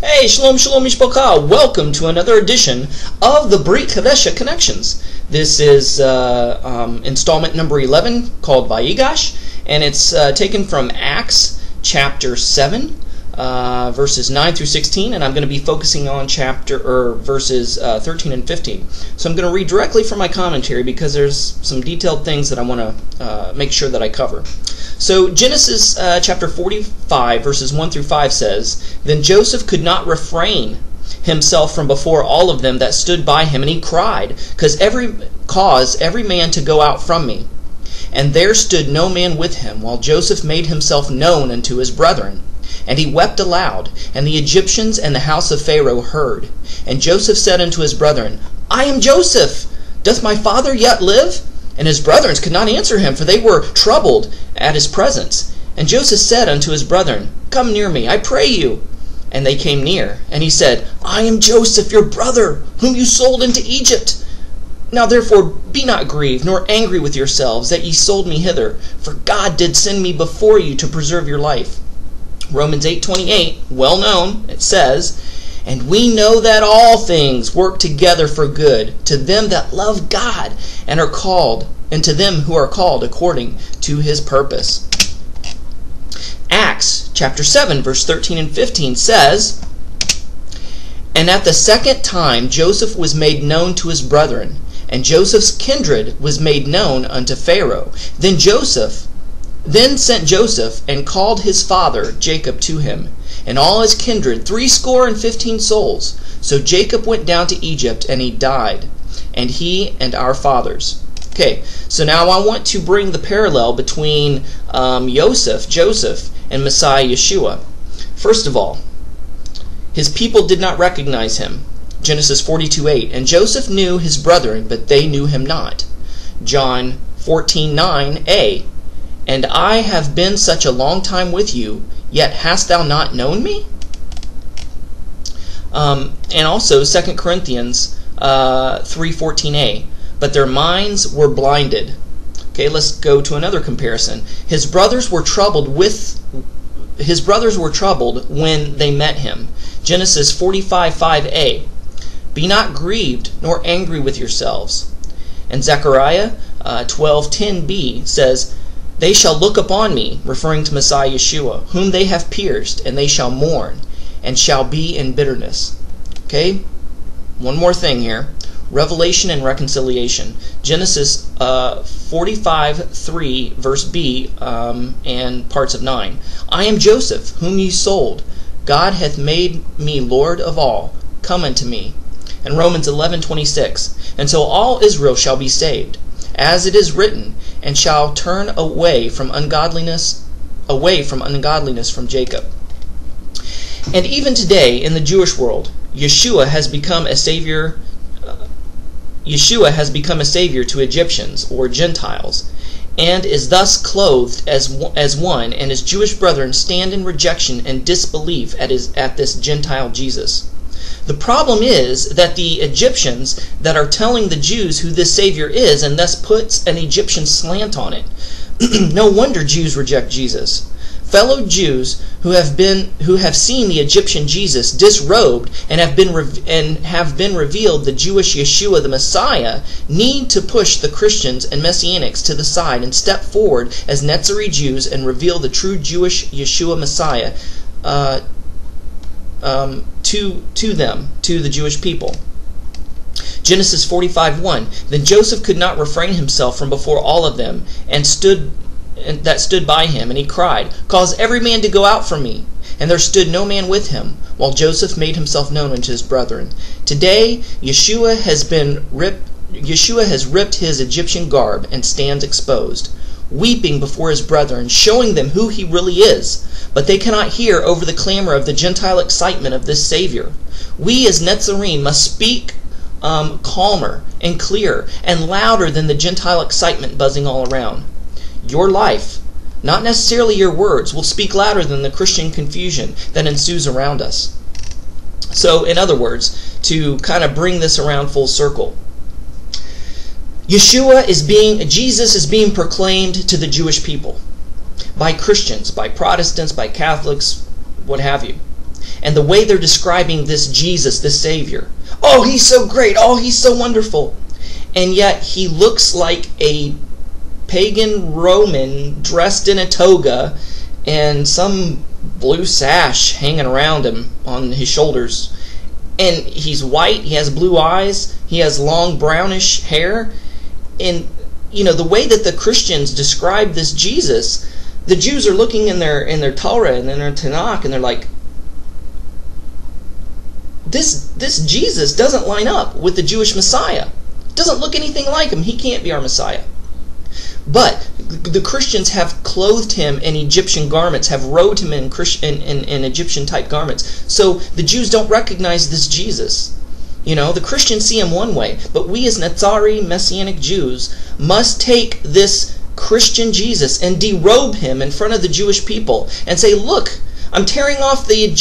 Hey, shalom, shalom, mishpacha. Welcome to another edition of the Brit Chadasha Connections. This is installment number 11 called Vayigash, and it's taken from Acts chapter 7, verses 9 through 16, and I'm going to be focusing on verses 13 and 15. So I'm going to read directly from my commentary because there's some detailed things that I want to make sure that I cover. So Genesis chapter 45, verses 1 through 5 says, "Then Joseph could not refrain himself from before all of them that stood by him, and he cried, cause every man to go out from me. And there stood no man with him, while Joseph made himself known unto his brethren. And he wept aloud, and the Egyptians and the house of Pharaoh heard. And Joseph said unto his brethren, I am Joseph. Doth my father yet live? And his brethren could not answer him, for they were troubled at his presence. And Joseph said unto his brethren, Come near me, I pray you. And they came near. And he said, I am Joseph, your brother, whom you sold into Egypt. Now therefore be not grieved, nor angry with yourselves, that ye sold me hither. For God did send me before you to preserve your life." Romans 8:28, well known, it says, "And we know that all things work together for good, to them that love God, and are called, and to them who are called according to his purpose." Acts chapter 7, verse 13 and 15 says, "And at the second time Joseph was made known to his brethren, and Joseph's kindred was made known unto Pharaoh. Then sent Joseph, and called his father Jacob to him, and all his kindred, 75 souls. So Jacob went down to Egypt, and he died, and he and our fathers." Okay, so now I want to bring the parallel between Joseph, and Messiah Yeshua. First of all, his people did not recognize him. Genesis 42:8, "And Joseph knew his brethren, but they knew him not." John 14:9a, "And I have been such a long time with you, yet hast thou not known me?" And also 2 Corinthians 3:14a, "But their minds were blinded." Okay, let's go to another comparison. His brothers were troubled when they met him. Genesis 45:5a, "Be not grieved nor angry with yourselves." And Zechariah 12:10b says, "They shall look upon me," referring to Messiah Yeshua, "whom they have pierced, and they shall mourn, and shall be in bitterness." Okay, one more thing here. Revelation and reconciliation. Genesis 45:3, verse b, and parts of 9. "I am Joseph, whom ye sold. God hath made me Lord of all. Come unto me." And Romans 11:26. "And so all Israel shall be saved, as it is written, and shall turn away from ungodliness from Jacob." And even today in the Jewish world, Yeshua has become a savior to Egyptians or Gentiles, and is thus clothed as one, and his Jewish brethren stand in rejection and disbelief at this Gentile Jesus. The problem is that the Egyptians that are telling the Jews who this Savior is, and thus puts an Egyptian slant on it. No wonder Jews reject Jesus. Fellow Jews who have seen the Egyptian Jesus disrobed and have been revealed the Jewish Yeshua the Messiah need to push the Christians and Messianics to the side and step forward as Nazarene Jews and reveal the true Jewish Yeshua Messiah to them, to the Jewish people. Genesis 45:1, "Then Joseph could not refrain himself from before all of them, that stood by him, and he cried, Cause every man to go out from me. And there stood no man with him, while Joseph made himself known unto his brethren." Today, Yeshua has ripped his Egyptian garb and stands exposed, weeping before his brethren, showing them who he really is. But they cannot hear over the clamor of the Gentile excitement of this Savior. We as Nazarene must speak calmer and clearer and louder than the Gentile excitement buzzing all around. Your life, not necessarily your words, will speak louder than the Christian confusion that ensues around us. So, in other words, to kind of bring this around full circle, Jesus is being proclaimed to the Jewish people by Christians, by Protestants, by Catholics, what have you. and the way they're describing this Jesus, this Savior. Oh, he's so great. Oh, he's so wonderful. And yet he looks like a pagan Roman dressed in a toga and some blue sash hanging around him on his shoulders. And he's white, he has blue eyes, he has long brownish hair. And, the way that the Christians describe this Jesus, the Jews are looking in their Torah and in their Tanakh, and they're like, this Jesus doesn't line up with the Jewish Messiah. Doesn't look anything like him. He can't be our Messiah. But the Christians have clothed him in Egyptian garments, have robed him in Egyptian-type garments. So the Jews don't recognize this Jesus. The Christians see him one way, but we as Nazari Messianic Jews must take this Christian Jesus and derobe him in front of the Jewish people and say, look, I'm tearing off the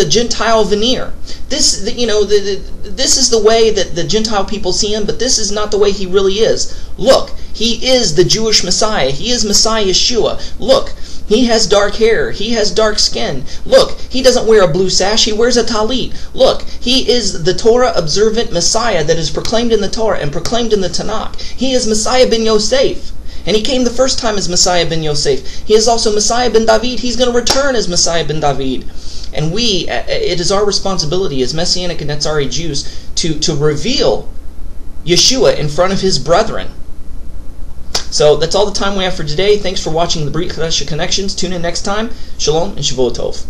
Gentile veneer. This is the way that the Gentile people see him, but this is not the way he really is. Look, he is the Jewish Messiah. He is Messiah Yeshua. Look, he has dark hair. He has dark skin. Look, he doesn't wear a blue sash. He wears a talit. Look, he is the Torah-observant Messiah that is proclaimed in the Torah and proclaimed in the Tanakh. He is Messiah ben Yosef. And he came the first time as Messiah ben Yosef. He is also Messiah ben David. He's going to return as Messiah ben David. And it is our responsibility as Messianic and Nazari Jews to reveal Yeshua in front of his brethren. So that's all the time we have for today. Thanks for watching the Brit Chadasha Connections. Tune in next time. Shalom and Shavuot Tov.